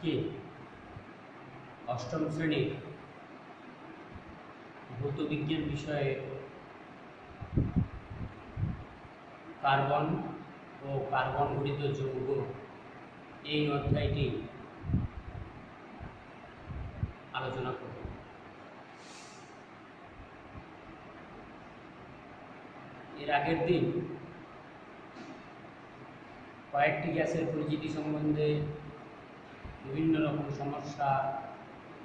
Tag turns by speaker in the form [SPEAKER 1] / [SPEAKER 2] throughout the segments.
[SPEAKER 1] আজকে অষ্টম শ্রেণীর ভৌত বিজ্ঞান বিষয়ে কার্বন ও কার্বন ঘটিত যৌগ এই অধ্যায়টি আলোচনা করব। এর আগের দিন কয়েকটি গ্যাসের পরিচিতি সম্বন্ধে বিভিন্ন রকম সমস্যা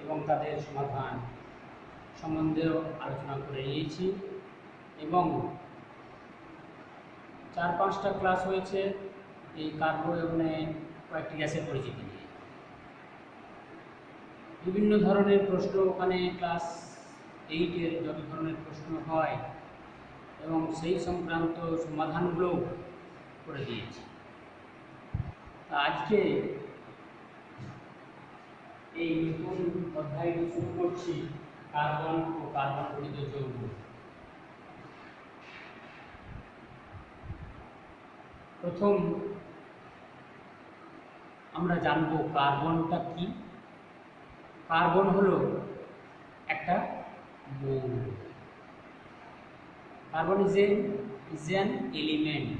[SPEAKER 1] এবং তাদের সমাধান সম্বন্ধেও আলোচনা করে নিয়েছি এবং 4-5টা ক্লাস হয়েছে এই কার্বনে কয়েকটি গ্যাসের পরিচিতি নিয়ে। বিভিন্ন ধরনের প্রশ্ন ওখানে ক্লাস 8-এর যত ধরনের প্রশ্ন হয় এবং সেই সংক্রান্ত সমাধানগুলোও করে দিয়েছি। আজকে এই নতুন অধ্যায়টি শুরু করছি কার্বন ও কার্বন ঘটিত যৌগ। প্রথম আমরা জানব কার্বনটা কি। কার্বন হলো একটা মৌল। কার্বন ইজ অ্যান এলিমেন্ট,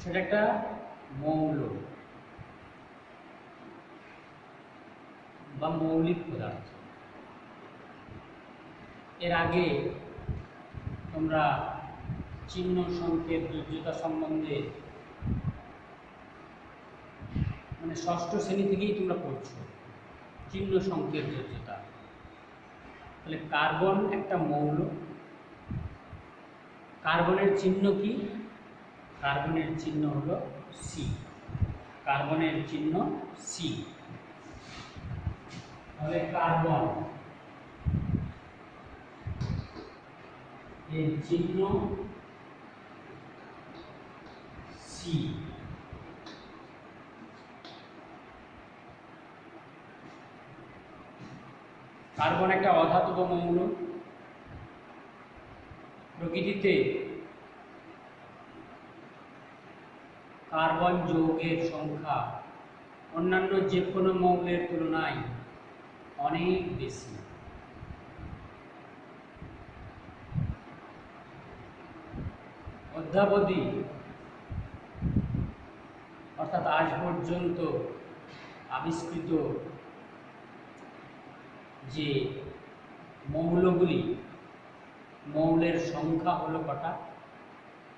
[SPEAKER 1] সেটা একটা মৌল বা মৌলিক পদার্থ। এর আগে তোমরা চিহ্ন সংকেত যোজ্যতা সম্বন্ধে মানে ষষ্ঠ শ্রেণী থেকেই তোমরা পড়ছো চিহ্ন সংকেত যোজ্যতা। তাহলে কার্বন একটা মৌল। কার্বনের চিহ্ন কি? কার্বনের চিহ্ন হলো সি। কার্বনের চিহ্ন সি। তাহলে কার্বন এর চিহ্ন সি। কার্বন একটা অধাতব মৌল। প্রকৃতিতে কার্বন যৌগের সংখ্যা অন্যান্য যে কোনো মৌলের তুলনায় অনেক বেশি। অদ্যাবধি অর্থাৎ আজ পর্যন্ত আবিষ্কৃত যে মৌলগুলি, মৌলের সংখ্যা হলো কটা?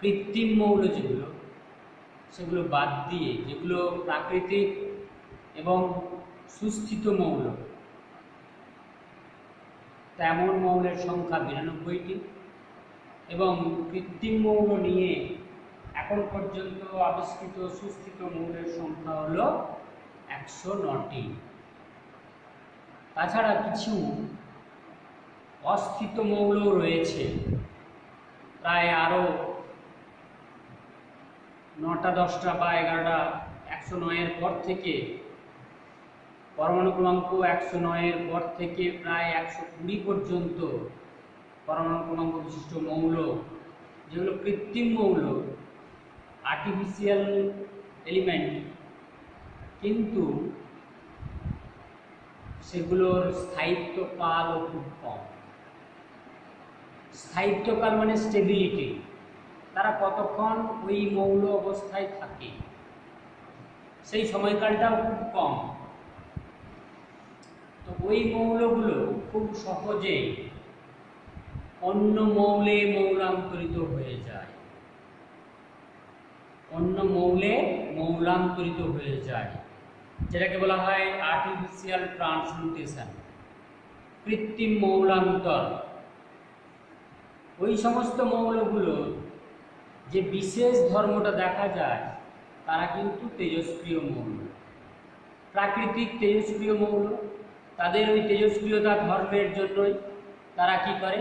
[SPEAKER 1] কৃত্রিম মৌল যেগুলো, সেগুলো বাদ দিয়ে যেগুলো প্রাকৃতিক এবং সুস্থিত মৌল, তেমন মৌলের সংখ্যা 92টি এবং কৃত্রিম মৌল নিয়ে এখন পর্যন্ত আবিষ্কৃত সুস্থিত মৌলের সংখ্যা হলো 109টি। তাছাড়া কিছু অস্থিত মৌল রয়েছে, প্রায় আরও 9টা 10টা বা 11টা। 109-এর পর থেকে পরমাণু ক্রমাঙ্ক 109-এর পর থেকে প্রায় 120 পর্যন্ত পরমাণু ক্রমাঙ্ক বিশিষ্ট মৌল, যেগুলো কৃত্রিম মৌল, আর্টিফিশিয়াল এলিমেন্ট, কিন্তু সেগুলোর স্থায়িত্বকালও খুব কম। স্থায়িত্বকাল মানে স্টেবিলিটি, তারা কতক্ষণ ওই মৌল অবস্থায় থাকে সেই সময়কালটাও খুব কম। তো ওই মৌলগুলো খুব সহজে অন্য মৌলে মৌলান্তরিত হয়ে যায়, অন্য মৌলে মৌলান্তরিত হয়ে যায়, যেটাকে বলা হয় আর্টিফিশিয়াল ট্রান্সমিউটেশন, কৃত্রিম মৌলান্তর। ওই সমস্ত মৌলগুলো যে বিশেষ ধর্মটা দেখা যায় তারা কিন্তু তেজস্ক্রিয় মৌল, প্রাকৃতিক তেজস্ক্রিয় মৌল। তাদের ওই তেজস্ক্রিয়তা ধর্মের জন্যই তারা কি করে?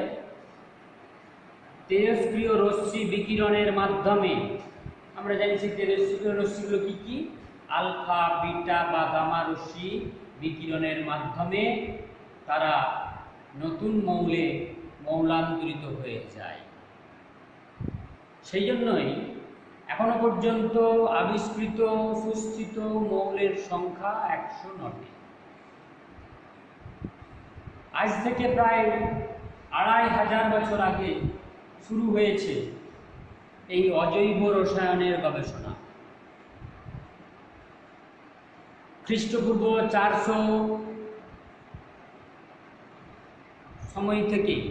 [SPEAKER 1] তেজস্ক্রিয় রশ্মি বিকিরণের মাধ্যমে, আমরা জানি সেই তেজস্ক্রিয় রশ্মিগুলো কি কি? আলফা, বিটা বা গামা রশ্মি বিকিরণের মাধ্যমে তারা নতুন মৌলে মৌলান্তরিত হয়ে যায়। সেই জন্যই এখনো পর্যন্ত আবিষ্কৃত সুস্থিত মৌলের সংখ্যা 109টি। আজ থেকে প্রায় 2500 বছর আগে শুরু হয়েছে এই অজৈব রসায়নের গবেষণা। খ্রিস্টপূর্ব 400 সময় থেকেই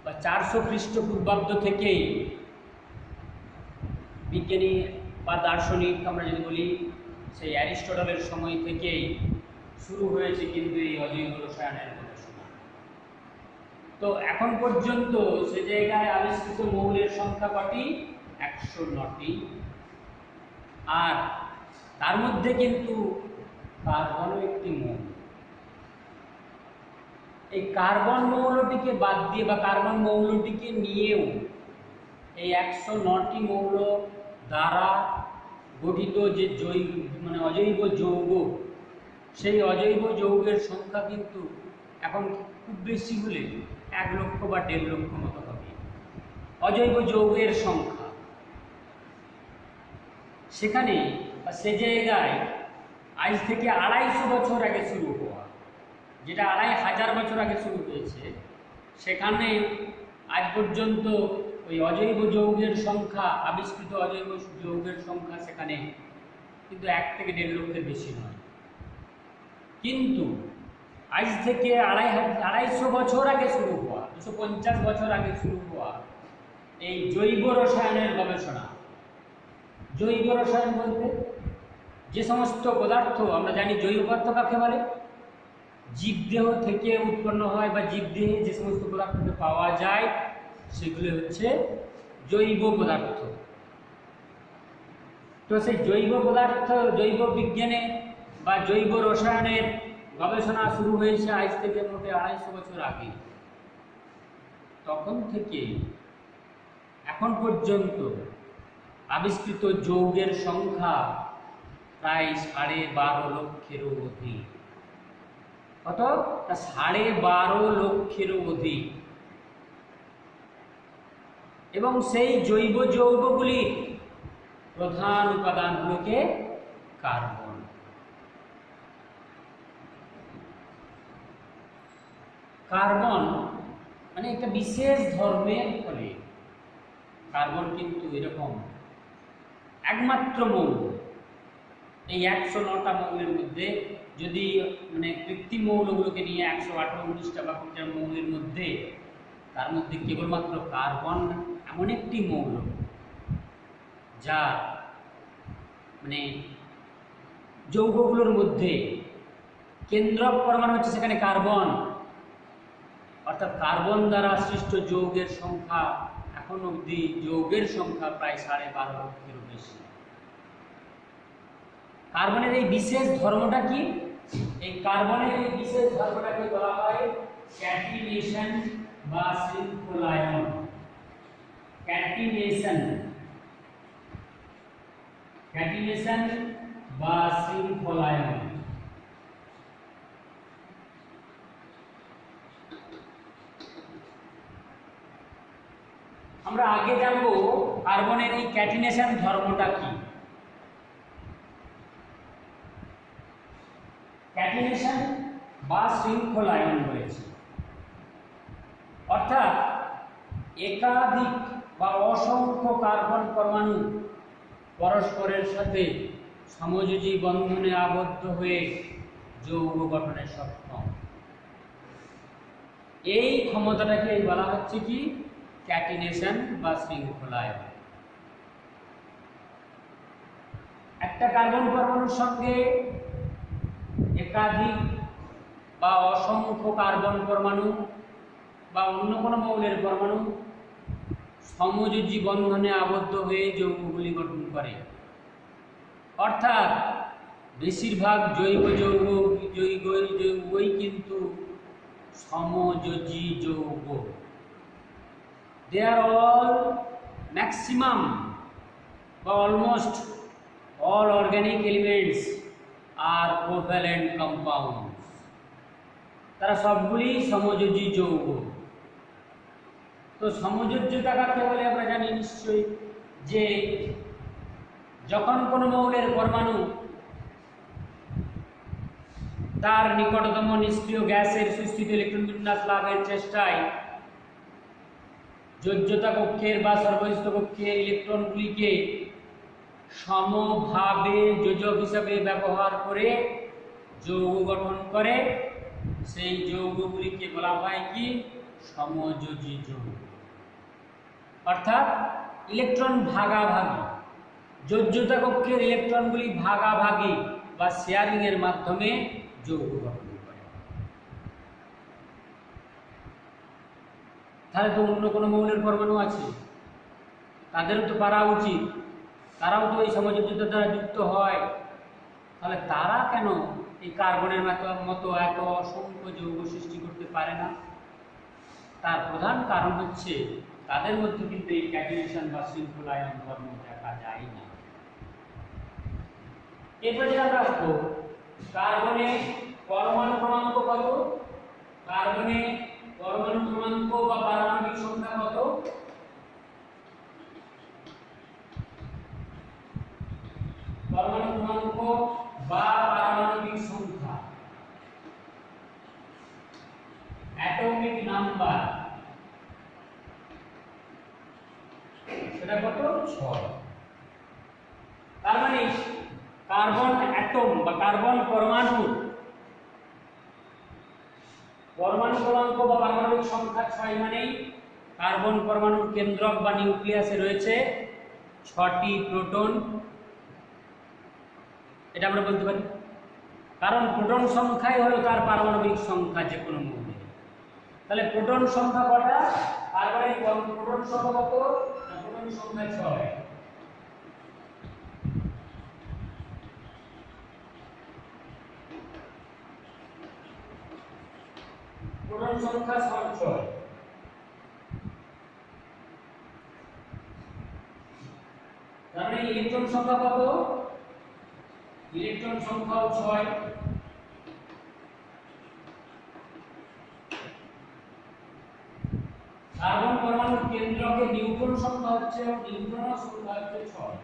[SPEAKER 1] বা 400 খ্রিস্টপূর্বাব্দ থেকেই বিজ্ঞানী বা দার্শনিক আমরা যদি বলি সেই অ্যারিস্টটলের সময় থেকেই শুরু হয়েছে কিন্তু এই অজৈব রসায়নের গবেষণা। তো এখন পর্যন্ত সে জায়গায় আবিষ্কৃত মৌলের সংখ্যা কটি? 109টি। আর তার মধ্যে কিন্তু কার্বনও একটি মৌল। এই কার্বন মৌলটিকে বাদ দিয়ে বা কার্বন মৌলটিকে নিয়েও এই 109টি মৌল দ্বারা গঠিত যে অজৈব যৌগ, সেই অজৈব যৌগের সংখ্যা কিন্তু এখন খুব বেশি হলে 1 লক্ষ বা 1.5 লক্ষ মতো হবে অজৈব যৌগের সংখ্যা। সেখানে বা সে জায়গায় আজ থেকে 250 বছর আগে শুরু হওয়া, যেটা 2500 বছর আগে শুরু হয়েছে, সেখানে আজ পর্যন্ত ওই অজৈব যৌগের সংখ্যা, আবিষ্কৃত অজৈব যৌগের সংখ্যা সেখানে কিন্তু 1 থেকে 1.5 লক্ষের বেশি নয়। কিন্তু আজ থেকে 250 বছর আগে শুরু হওয়া, 250 বছর আগে শুরু হওয়া এই জৈব রসায়নের গবেষণা। জৈব রসায়ন বলতে যে সমস্ত পদার্থ আমরা জানি, জৈব পদার্থ কাকে বলে? জীবদেহ থেকে উৎপন্ন হয় বা জীবদেহে যে সমস্ত পদার্থকে পাওয়া যায় সেগুলো হচ্ছে জৈব পদার্থ। তো সেই জৈব পদার্থ, জৈব বিজ্ঞানে বা জৈব রসায়নের গবেষণা শুরু হয়েছে আজ থেকে মোটে 250 বছর আগে। তখন থেকে এখন পর্যন্ত আবিষ্কৃত যৌগের সংখ্যা প্রায় 12.5 লক্ষেরও অধিক। কত? 12.5 লক্ষেরও অধিক। এবং সেই জৈব যৌগগুলির প্রধান উপাদানগুলোকে কার্বন। কার্বন মানে একটা বিশেষ ধর্মের ফলে কার্বন কিন্তু এরকম একমাত্র মৌল। এই 109টা মৌলের মধ্যে যদি কৃত্রিম মৌলগুলোকে নিয়ে 118-19টা বা 20টা মৌলের মধ্যে, তার মধ্যে কেবলমাত্র কার্বন এমন একটি মৌল যা যৌগগুলোর মধ্যে কেন্দ্রক পরমাণু হচ্ছে সেখানে কার্বন। অর্থাৎ কার্বন দ্বারা সৃষ্ট যৌগের সংখ্যা এখন অবধি যৌগের সংখ্যা প্রায় 12.5 লক্ষেরও বেশি। কার্বনের এই বিশেষ ধর্মটা কি? এই কার্বনের এই বিশেষ ধর্মটাকে বলা হয় ক্যাটিনেশন বা শৃঙ্খলায়ন। ক্যাটিনেশন বা শৃঙ্খলায়ন। আমরা আগে জানবো কার্বনের এই ক্যাটিনেশন ধর্মটা কি। ক্যাটিনেশন বা শৃঙ্খলায়ন রয়েছে, অর্থাৎ একাধিক বা অসংখ্য কার্বন পরমাণু পরস্পরের সাথে সমযোজী বন্ধনে আবদ্ধ হয়ে যৌগ গঠনে সক্ষম। এই ক্ষমতাটাকে বলা হচ্ছে কি? ক্যাটিনেশন বা শৃঙ্খলায়ন। একটা কার্বন পরমাণুর সঙ্গে একাধিক বা অসংখ্য কার্বন পরমাণু বা অন্য কোনো মৌলের পরমাণু সমযোজী বন্ধনে আবদ্ধ হয়ে যৌগগুলি গঠন করে। অর্থাৎ বেশিরভাগ জৈব যৌগই কিন্তু সমযোজী যৌগ। They are all maximum বা almost all organic elements are covalent compounds. তারা সবগুলি সমযোজী যৌগ। তো সমযোজ্যতা কাকে বলে আমরা জানি নিশ্চয়ই, যে যখন কোনো মৌলের পরমাণু তার নিকটতম নিষ্ক্রিয় গ্যাসের সুস্থিত ইলেকট্রন বিন্যাস লাভের চেষ্টায় যোজ্যতা কক্ষের বা সর্বস্থ কক্ষের ইলেকট্রনগুলিকে সমভাবে যোজক হিসাবে ব্যবহার করে যৌগ গঠন করে, সেই যৌগগুলিকে বলা হয় কি? সমযোজী যৌগ। অর্থাৎ ইলেকট্রন ভাগাভাগি, যোজ্যতা কক্ষের ইলেকট্রনগুলি ভাগাভাগি বা শেয়ারিং এর মাধ্যমে যৌগ গঠন করে। তাহলে তো অন্য কোনো মৌলের পরমাণু আছে, তাদেরও তো পারা উচিত, তারাও তো এই সমযোজ্যতা দ্বারা যুক্ত হয়। তাহলে তারা কেন এই কার্বনের মতো এত অসংখ্য যৌগ সৃষ্টি করতে পারে না? তার প্রধান কারণ হচ্ছে তাদের মধ্যে কিন্তু এই ক্যাটিনেশন বা শৃঙ্খলায়ন ধর্ম দেখা যায় না। এরপরে আমরা আসবো কার্বনে পরমাণু ক্রমাঙ্ক কত? কার্বনে পরমাণু ক্রমাঙ্ক বা পারমাণবিক সংখ্যা কত? পরমাণু ক্রমাঙ্ক বা পারমাণবিক সংখ্যা, অ্যাটমিক নাম্বার, সেটা কত? 6। তার মানে কার্বন অ্যাটম বা কার্বন পরমাণু ক্রমাঙ্ক বা পারমাণবিক সংখ্যা 6, মানেই কার্বন পরমাণুর কেন্দ্রক বা নিউক্লিয়াসে রয়েছে 6টি প্রোটন। এটা আমরা বলতে পারি, কারণ প্রোটন সংখ্যাই হলো তার পারমাণবিক সংখ্যা যে কোনো মৌলের। তাহলে প্রোটন সংখ্যা কটা? কার্বনের প্রোটন সংখ্যা কত? প্রোটন সংখ্যা 6। প্রোটন সংখ্যা 6। তার মানে ইলেকট্রন সংখ্যা কত? ইলেকট্রন সংখ্যাও 6। কার্বন পরমাণুর কেন্দ্রকে নিউট্রন সংখ্যা হচ্ছে, নিউট্রন সংখ্যা হচ্ছে 6।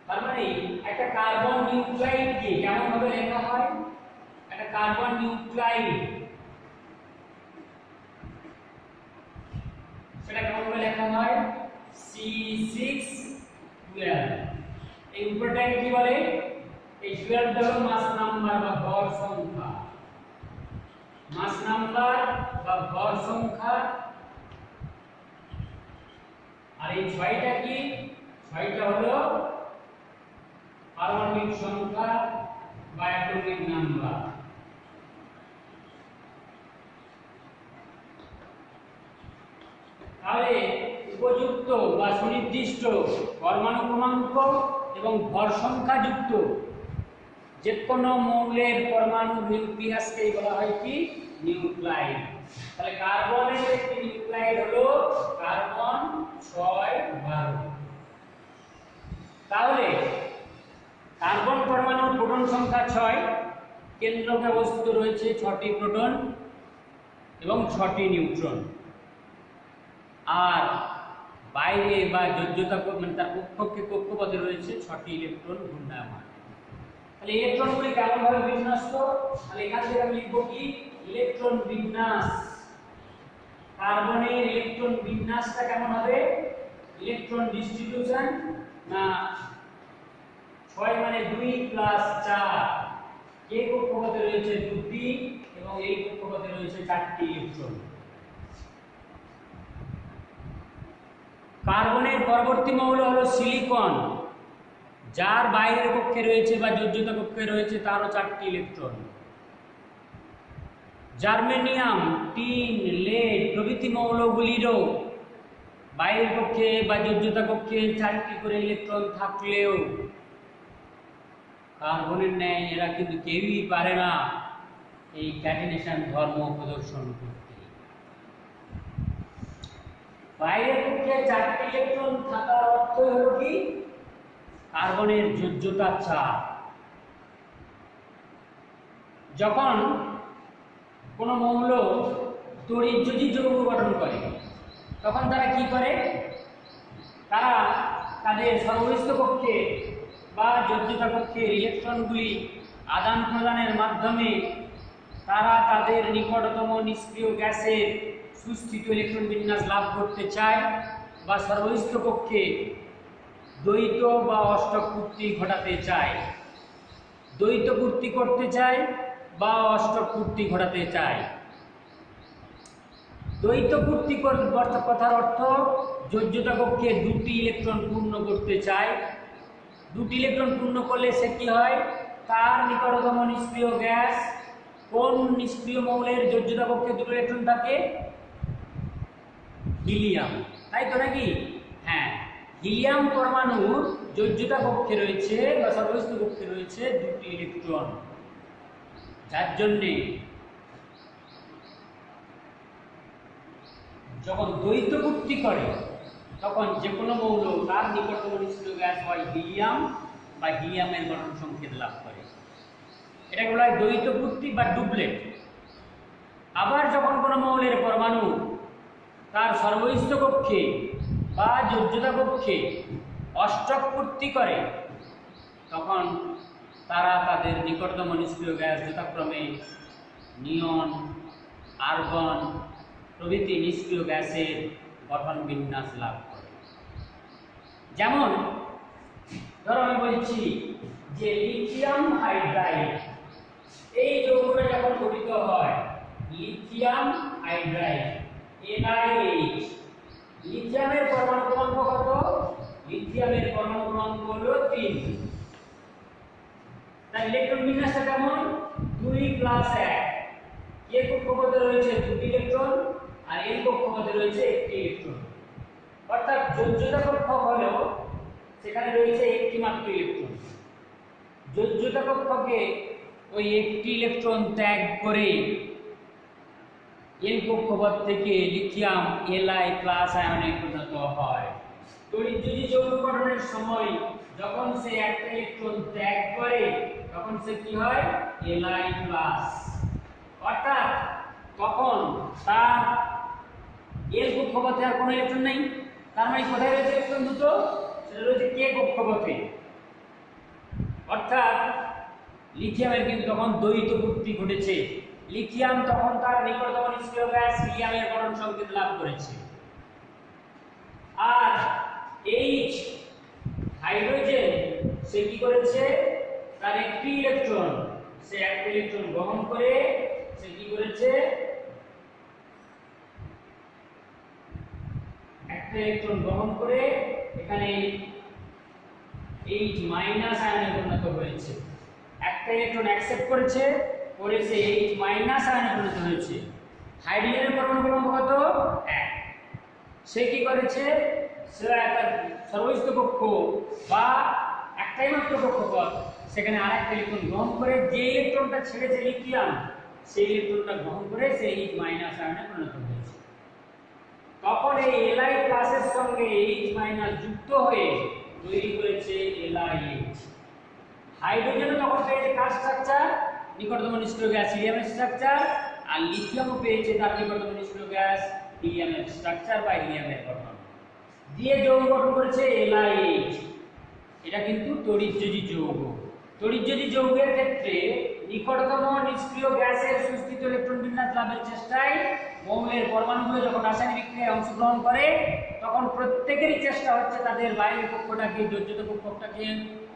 [SPEAKER 1] তার মানে একটা কার্বন নিউক্লাইডকে কেমন ভাবে লেখা হয়? একটা কার্বন নিউক্লাইড সেটা কেমন ভাবে লেখা হয়? C612। এই উপরটাকে কি বলে? এই 12 হলো মাস নাম্বার বা ভর সংখ্যা, মাস নাম্বার বা ভর সংখ্যা। আর এই 6টা কি? 6টা হলো পারমাণবিক সংখ্যা বা অ্যাটমিক নাম্বার। তাহলে উপযুক্ত বা সুনির্দিষ্ট পরমাণু ক্রমাঙ্ক এবং ভর সংখ্যা যুক্ত যে কোনো মৌলের পরমাণু নিউক্লিয়াসকে বলা হয় কি? নিউক্লাইড। তাহলে কার্বনের একটি নিউক্লাইড হলো কার্বন 612। তাহলে কার্বন পরমাণুর প্রোটন সংখ্যা 6, কেন্দ্রকে অবস্থিত রয়েছে 6টি প্রোটন এবং 6টি নিউট্রন। আর বাইরে বা যোজ্যতা মানে তার কক্ষপথে রয়েছে 6টি ইলেকট্রন ঘূর্ণায়মান। তাহলে ইলেকট্রনগুলি কেমন ভাবে বিন্যস্ত? তাহলে এখান থেকে আমি লিখব কি? ইলেকট্রন বিন্যাস। কার্বনের ইলেকট্রন বিন্যাসটা কেমন হবে? ইলেকট্রন ডিস্ট্রিবিউশন না 6 মানে 2 + 4, কে কক্ষপথে রয়েছে 2টি এবং এই কক্ষপথে রয়েছে 4টি ইলেকট্রন। কার্বনের পরবর্তী মৌল হলো সিলিকন, যার বাইরের কক্ষে রয়েছে বা যোজ্যতা কক্ষে রয়েছে তারও 4টি ইলেকট্রন। জার্মেনিয়াম, টিন, লেড প্রভৃতি মৌলগুলিরও বাইরের কক্ষে বা যোজ্যতা কক্ষে 4টি করে ইলেকট্রন থাকলেও কার্বনের ন্যায় এরা কিন্তু কেউই পারে না এই ক্যাটিনেশন ধর্ম প্রদর্শন করতে। বাইরের কক্ষে 4টি ইলেকট্রন থাকার অর্থ হলো কি? কার্বনের যোজ্যতা 4। যখন কোনো মৌল তড়িৎযোজী যৌগ গঠন করে, তখন তারা কি করে, তারা তাদের সর্বস্থ কক্ষে বা যোজ্যতা কক্ষের ইলেকট্রনগুলি আদান প্রদানের মাধ্যমে তারা তাদের নিকটতম নিষ্ক্রিয় গ্যাসের সুস্থিত ইলেকট্রন বিন্যাস লাভ করতে চায় বা সর্বস্থ কক্ষে দ্বৈত বা অষ্টক পূর্তি ঘটাতে চায়, দ্বৈত পূর্তি করতে চায় বা অষ্টক পূর্তি ঘটাতে চায়। দ্বৈত পূর্তি কথার অর্থ যোজ্যতা কক্ষে দুটি ইলেকট্রন পূর্ণ করতে চায়। দুটি ইলেকট্রন পূর্ণ করলে সে কি হয়, তার নিকটতম নিষ্ক্রিয় গ্যাস, কোন নিষ্ক্রিয় মৌলের যোজ্যতা কক্ষে দুটো ইলেকট্রন থাকে, হিলিয়াম, তাই তো নাকি? হ্যাঁ, হিলিয়াম পরমাণুর যোজ্যতা কক্ষে রয়েছে বা সর্বস্থ কক্ষে রয়েছে দুটি ইলেকট্রন, যার জন্যে যখন দ্বৈত পূর্তি করে তখন যে কোনো মৌল তার নিকটতম নিষ্ক্রিয় গ্যাস হয় হিলিয়াম বা হিলিয়ামের গঠন সংকেত লাভ করে। এটাকে বলা হয় দ্বৈত পূর্তি বা ডুপ্লেট। আবার যখন কোনো মৌলের পরমাণু তার সর্বস্থ কক্ষে বা যোজ্যতা কক্ষে অষ্টক পূর্তি করে তখন তারা তাদের নিকটতম নিষ্ক্রিয় গ্যাস যথাক্রমে নিয়ন, আর্গন প্রভৃতি নিষ্ক্রিয় গ্যাসের গঠন বিন্যাস লাভ করে। যেমন ধরো আমি বলছি যে লিথিয়াম হাইড্রাইড, এই যৌগটা যখন গঠিত হয় লিথিয়াম হাইড্রাইড NiH, লিথিয়ামের পরমাণু ক্রমাঙ্ক কত? লিথিয়ামের পরমাণু ক্রমাঙ্ক হলো 3। তার ইলেকট্রন বিন্যাসটা কেমন? 2 + 1। কে কক্ষপথে রয়েছে দুটি ইলেকট্রন আর এন কক্ষপথে রয়েছে একটি ইলেকট্রন, অর্থাৎ যোজ্যতা কক্ষক হলেও সেখানে রয়েছে একটি মাত্র ইলেকট্রন। যোজ্যতা কক্ষকে ওই একটি ইলেকট্রন ত্যাগ করে এন কক্ষপথ থেকে লিথিয়াম Li+ আয়নে পরিণত হয়। তড়িৎযোজী যৌগ গঠনের সময় যখন সে একটা ইলেকট্রন ত্যাগ করে তখন সে কি হয়, Li+, অর্থাৎ তখন তার এর কক্ষপথে আর কোনো ইলেকট্রন নেই। তার মানে কোথায় রয়েছে ইলেকট্রন দুটো? সেটা রয়েছে কে কক্ষপথে। অর্থাৎ লিথিয়ামের কিন্তু তখন দ্বৈত পূর্তি ঘটেছে। লিথিয়াম তখন তার নিকটতম নিষ্ক্রিয় গ্যাস হিলিয়ামের গঠন সংকেত লাভ করেছে। আর H হাইড্রোজেন সে কি করেছে, তার একটি ইলেকট্রন, সে একটা ইলেকট্রন গ্রহণ করে সে কি করেছে, একটা ইলেকট্রন গ্রহণ করে এখানে H- আয়নে পরিণত হয়েছে। একটা ইলেকট্রন অ্যাকসেপ্ট করেছে, পরে সে H- আয়নে পরিণত হয়েছে। হাইড্রোজেনের পরমাণু ক্রমাঙ্ক কত? 1। সে কি করেছে, সে একটা সর্বস্থ কক্ষ বা একটাই মাত্র কক্ষপথ, সেখানে আরেকটা ইলেকট্রন গ্রহণ করে যে ইলেকট্রনটা ছেড়েছে লিথিয়াম সেই ইলেকট্রনটা গ্রহণ করে সে H- আয়নে পরিণত হয়েছে। তখন এই Li+ এর সঙ্গে H- যুক্ত হয়ে তৈরি করেছে LiH। হাইড্রোজেনও তখন পেয়েছে কার স্ট্রাকচার, নিকটতম নিষ্ক্রিয় গ্যাস হিলিয়ামের স্ট্রাকচার, আর লিথিয়ামও পেয়েছে তার নিকটতম নিষ্ক্রিয় গ্যাস হিলিয়ামের স্ট্রাকচার বা হিলিয়ামের গঠন দিয়ে যৌগ গঠন করেছে LiH। এটা কিন্তু তড়িৎযোজী যৌগ। তড়িৎযোজী যৌগের ক্ষেত্রে নিকটতম নিষ্ক্রিয় গ্যাসের সুস্থিত ইলেকট্রন বিন্যাস লাভের চেষ্টায় মৌলের পরমাণুগুলো যখন রাসায়নিক বিক্রিয়ায় অংশগ্রহণ করে তখন প্রত্যেকেরই চেষ্টা হচ্ছে তাদের বাইরের কক্ষটাকে, যোজ্যতা কক্ষটাকে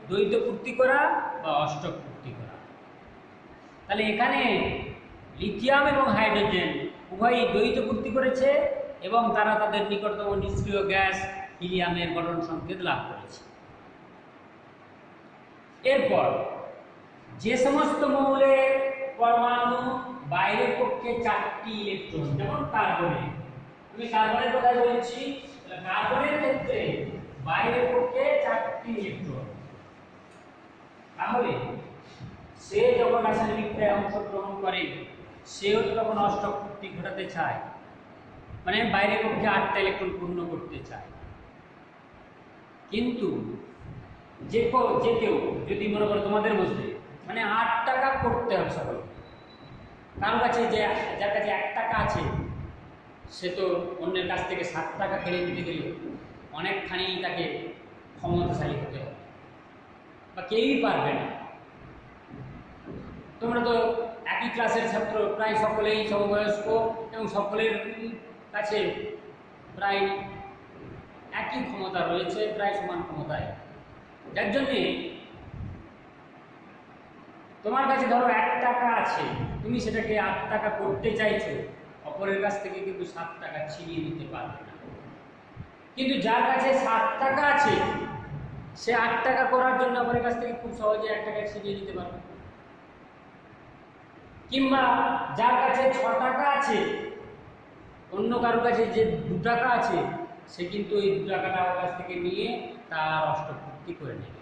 [SPEAKER 1] দ্বৈত পূর্তি করা বা অষ্টক পূর্তি করা। তাহলে এখানে লিথিয়াম এবং হাইড্রোজেন উভয়ই দ্বৈত পূর্তি করেছে এবং তারা তাদের নিকটতম নিষ্ক্রিয় গ্যাস হিলিয়ামের গঠন সংকেত লাভ করেছে। এরপর যে সমস্ত মৌলের পরমাণু বাইরের পক্ষে 4টি ইলেকট্রন, যেমন কার্বনে, আমি কার্বনের কথা বলছি, কার্বনের ক্ষেত্রে বাইরের পক্ষে 4টি ইলেকট্রন, তাহলে সে যখন রাসায়নিক বিক্রিয়ায় অংশগ্রহণ করে সেও তখন অষ্টক পূর্তি ঘটাতে চায়, মানে বাইরের পক্ষে 8টা ইলেকট্রন পূর্ণ করতে চায়। কিন্তু যে কেউ যদি মনে করো তোমাদের মধ্যে মানে 8 টাকা করতে হবে সকল, কারোর কাছে যার কাছে 1 টাকা আছে সে তো অন্যের কাছ থেকে 7 টাকা কেড়ে নিতে গেলে অনেকখানি তাকে ক্ষমতাশালী হতে হবে, বা কেউই পারবে না। তোমরা তো একই ক্লাসের ছাত্র, প্রায় সকলেই সমবয়স্ক এবং সকলের কাছে প্রায় একই ক্ষমতা রয়েছে, প্রায় সমান ক্ষমতায়, যার জন্যে তোমার কাছে ধরো 1 টাকা আছে, তুমি সেটাকে 8 টাকা করতে চাইছো, অপরের কাছ থেকে কিন্তু 7 টাকা ছিনিয়ে নিতে পারবে না। কিন্তু যার কাছে 7 টাকা আছে সে 8 টাকা করার জন্য অপরের কাছ থেকে খুব সহজে 1 টাকা ছিনিয়ে নিতে পারবে। কিংবা যার কাছে 6 টাকা আছে, অন্য কারোর কাছে যে 2 টাকা আছে, সে কিন্তু এই 2 টাকাটা ওর কাছ থেকে নিয়ে তার অষ্টপূর্তি করে নেবে।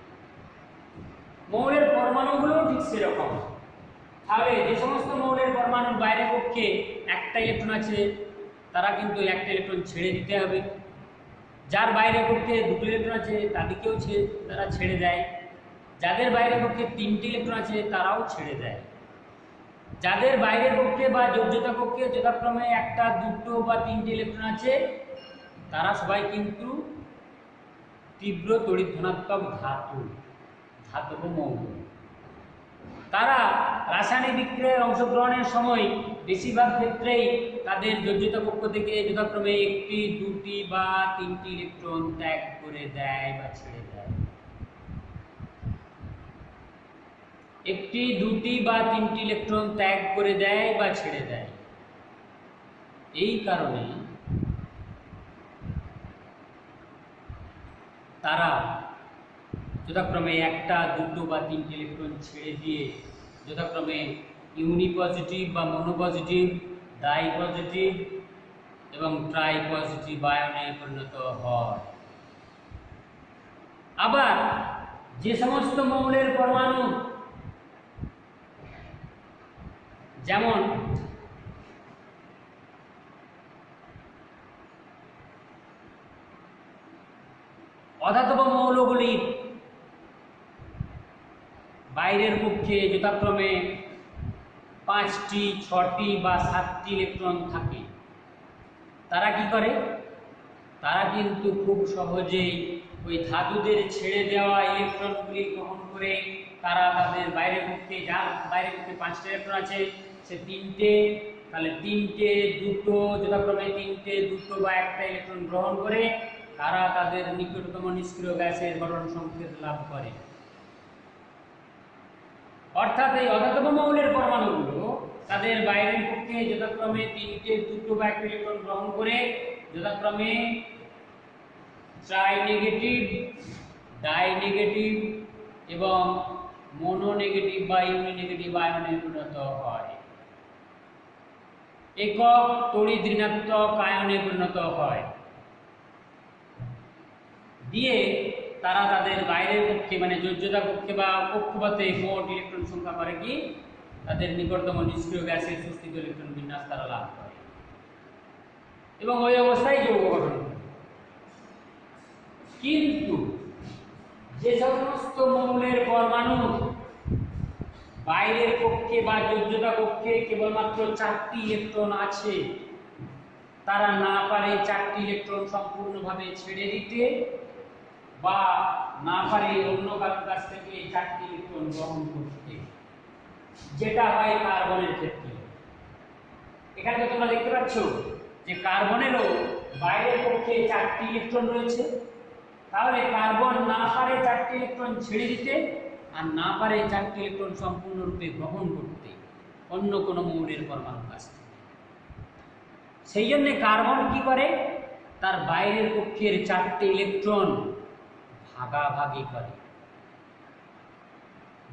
[SPEAKER 1] মৌলের পরমাণুগুলোও ঠিক সেরকম। তাহলে যে সমস্ত মৌলের পরমাণুর বাইরের পক্ষে একটা ইলেকট্রন আছে, তারা কিন্তু একটা ইলেকট্রন ছেড়ে দিতে হবে। যার বাইরের পক্ষে 2টো ইলেকট্রন আছে তাদেরকেও তারা ছেড়ে দেয়। যাদের বাইরের পক্ষে 3টে ইলেকট্রন আছে তারাও ছেড়ে দেয়। যাদের বাইরের পক্ষে বা যোজ্যতা পক্ষে যথাক্রমে 1, 2 বা 3টে ইলেকট্রন আছে, তারা সবাই কিন্তু তীব্র তড়িৎ ধনাত্মক ধাতব মৌল। তারা রাসায়নিক বিক্রিয়ায় অংশগ্রহণের সময় বেশিরভাগ ক্ষেত্রেই তাদের যোজ্যতা কক্ষ থেকে যথাক্রমে 1টি, 2টি বা 3টি ইলেকট্রন ত্যাগ করে দেয় বা ছেড়ে দেয়। 1টি, 2টি বা 3টি ইলেকট্রন ত্যাগ করে দেয় বা ছেড়ে দেয়। এই কারণে তারা যথাক্রমে 1টা, 2টো বা 3টে ইলেকট্রন ছেড়ে দিয়ে যথাক্রমে ইউনিপজিটিভ বা মনোপজিটিভ, ডাইপজিটিভ এবং ট্রাইপজিটিভ আয়নে পরিণত হয়। আবার যে সমস্ত মৌলের পরমাণু যেমন অধাতব মৌলগুলির বাইরের পক্ষে যথাক্রমে 5টি, 6টি বা 7টি ইলেকট্রন থাকে, তারা কি করে? তারা কিন্তু খুব সহজেই ওই ধাতুদের ছেড়ে দেওয়া ইলেকট্রনগুলি গ্রহণ করে তারা তাদের বাইরের পক্ষে, যার বাইরের পক্ষে 5টা ইলেকট্রন আছে সে 3টে, তাহলে 3টে, 2টো, যথাক্রমে 3টে, 2টো বা 1টা ইলেকট্রন গ্রহণ করে তারা তাদের নিকটতম নিষ্ক্রিয় গ্যাসের গঠন সংকেত লাভ করে। অর্থাৎ এই অধাতব মৌলের পরমাণুগুলো তাদের বাইরের পক্ষে যথাক্রমে 3টে, 2টো বা 1টা ইলেকট্রন গ্রহণ করে যথাক্রমে ট্রাইনেগেটিভ, ডাইনেগেটিভ এবং মনোনেগেটিভ বা ইউনিনেগেটিভ আয়নে পরিণত হয়, একক তড়িৎ ঋণাত্মক আয়নে পরিণত হয়। দিয়ে তারা তাদের বাইরের পক্ষে মানে যোজ্যতা পক্ষে বা কক্ষপথে মোট ইলেকট্রন সংখ্যা করে কি তাদের নিকটতম নিষ্ক্রিয় গ্যাসের সুস্থিত ইলেকট্রন বিন্যাস তারা লাভ করে এবং ওই অবস্থায় যৌগ গঠন করে। কিন্তু যে সমস্ত মৌলের পরমাণু বাইরের পক্ষে বা যোজ্যতা পক্ষে কেবলমাত্র 4টি ইলেকট্রন আছে, তারা না পারে 4টি ইলেকট্রন সম্পূর্ণভাবে ছেড়ে দিতে বা না পারে অন্য কারোর কাছ থেকে 4টি ইলেকট্রন গ্রহণ করতে, যেটা হয় কার্বনের ক্ষেত্রে। এখানে তো তোমরা দেখতে পাচ্ছ যে কার্বনেরও বাইরের পক্ষে 4টি ইলেকট্রন রয়েছে, তাহলে কার্বন না পারে 4টি ইলেকট্রন ছেড়ে দিতে আর না পারে 4টি ইলেকট্রন সম্পূর্ণরূপে গ্রহণ করতে অন্য কোনো মৌলের পরমাণুর কাছ থেকে। সেই জন্য কার্বন কি করে, তার বাইরের পক্ষের 4টে ইলেকট্রন ভাগাভাগি করে।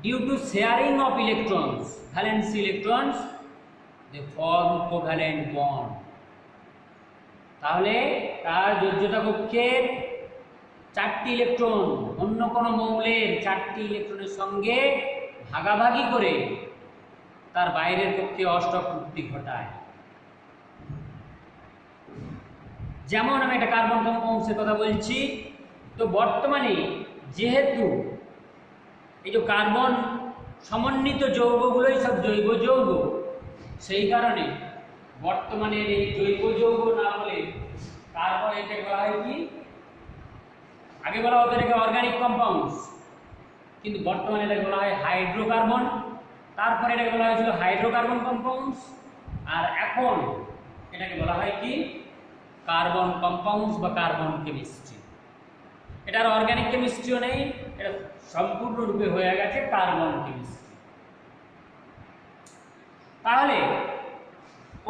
[SPEAKER 1] Due to sharing of electrons, valence electrons, they form covalent bond. তাহলে তার যোজ্যতা কক্ষের 4টি ইলেকট্রন অন্য কোনো মৌলের 4টি ইলেকট্রনের সঙ্গে ভাগাভাগি করে তার বাইরের পক্ষে অষ্টপূর্তি ঘটায়। যেমন আমি একটা কার্বন কম্পাউন্ডের কথা বলছি, তো বর্তমানে যেহেতু এই যে কার্বন সমন্বিত যৌগগুলোই সব জৈব যৌগ, সেই কারণে বর্তমানের এই জৈব যৌগ না বলে কার্বন এটাকে বলা হয় কি, আগে বলা হতো এটাকে অর্গানিক কম্পাউন্ডস, কিন্তু বর্তমানে এটাকে বলা হয় হাইড্রোকার্বন, তারপরে এটাকে বলা হয়েছিল হাইড্রোকার্বন কম্পাউন্ডস, আর এখন এটাকে বলা হয় কি কার্বন কম্পাউন্ডস বা কার্বন কেমিস্ট্রি। এটার অর্গানিক কেমিস্ট্রিও নেই, এটা সম্পূর্ণরূপে হয়ে গেছে কার্বন কেমিস্ট্রি। তাহলে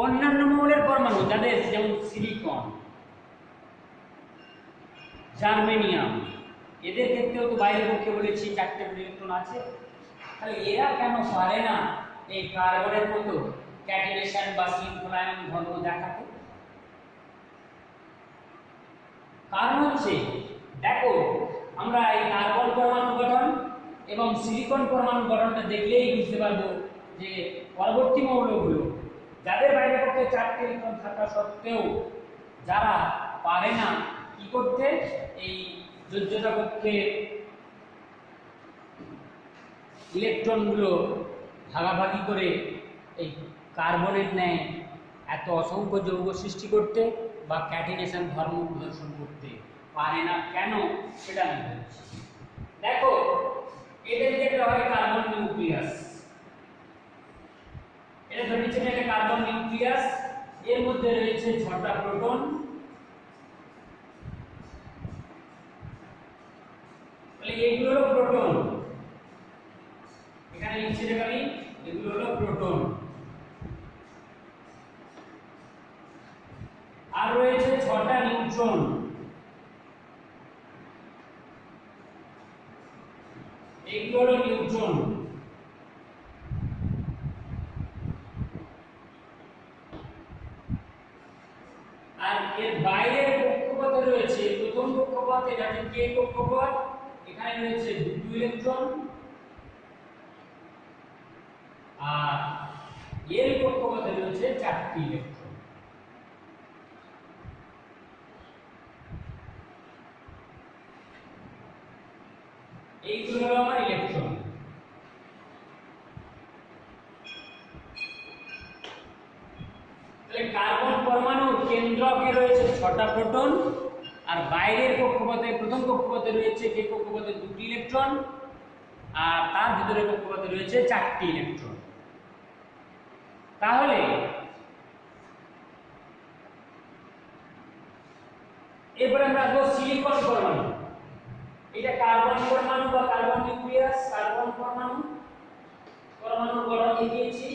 [SPEAKER 1] অন্যান্য মৌলের পরমাণু যাদের যেমন সিলিকন, জার্মেনিয়াম, এদের ক্ষেত্রেও তো বাইরের পক্ষে বলেছি 4টে ইলেকট্রন আছে, তাহলে এরা কেন পারে না এই কার্বনের মতো ক্যাটিনেশন বা শৃঙ্খলায়ন ধর্ম দেখাতে? কারণ হচ্ছে দেখো, আমরা এই কার্বন পরমাণু গঠন এবং সিলিকন পরমাণু গঠনটা দেখলেই বুঝতে পারবো যে পরবর্তী মৌলগুলো যাদের বাইরের পক্ষে 4টে ইলেকট্রন থাকা সত্ত্বেও যারা পারে না কি করতে, এই যোজ্যতা কক্ষে ইলেকট্রনগুলো ভাগাভাগি করে এই কার্বনের ন্যায় এত অসংখ্য যৌগ সৃষ্টি করতে বা ক্যাটিনেশন ধর্ম প্রদর্শন করতে পারে না, কেন সেটা আমি বলছি। দেখো, এদের যেটা হয় কার্বন নিউক্লিয়াস, এটা ধরে নিচ্ছি একটা কার্বন নিউক্লিয়াস, এর মধ্যে রয়েছে 6টা প্রোটন, তাহলে এগুলো হলো প্রোটন, এখানে লিখছি যে আমি এগুলো হলো প্রোটন, আর রয়েছে 6টা নিউট্রন, এগুলো হলো নিউট্রন, আর এর বাইরের কক্ষপথে রয়েছে প্রথম কক্ষপথে যাতে কে কক্ষপথ, এখানে রয়েছে 2টি ইলেকট্রন, আর এর কক্ষপথে রয়েছে 4টি ইলেকট্রন। এইগুলো হলো আমার ইলেকট্রন। তাহলে কার্বন পরমাণুর কেন্দ্রকে রয়েছে 6টা প্রোটন, আর বাইরের কক্ষপথে প্রথম কক্ষপথে রয়েছে কে কক্ষপথে 2টি ইলেকট্রন, আর তার ভিতরে কক্ষপথে রয়েছে 4টি ইলেকট্রন। তাহলে এরপরে আমরা আসবো সিলিকন পরমাণু। এটা কার্বন পরমাণু বা কার্বন নিউক্লিয়াস, কার্বন পরমাণু, পরমাণুর গঠন দেখিয়েছি,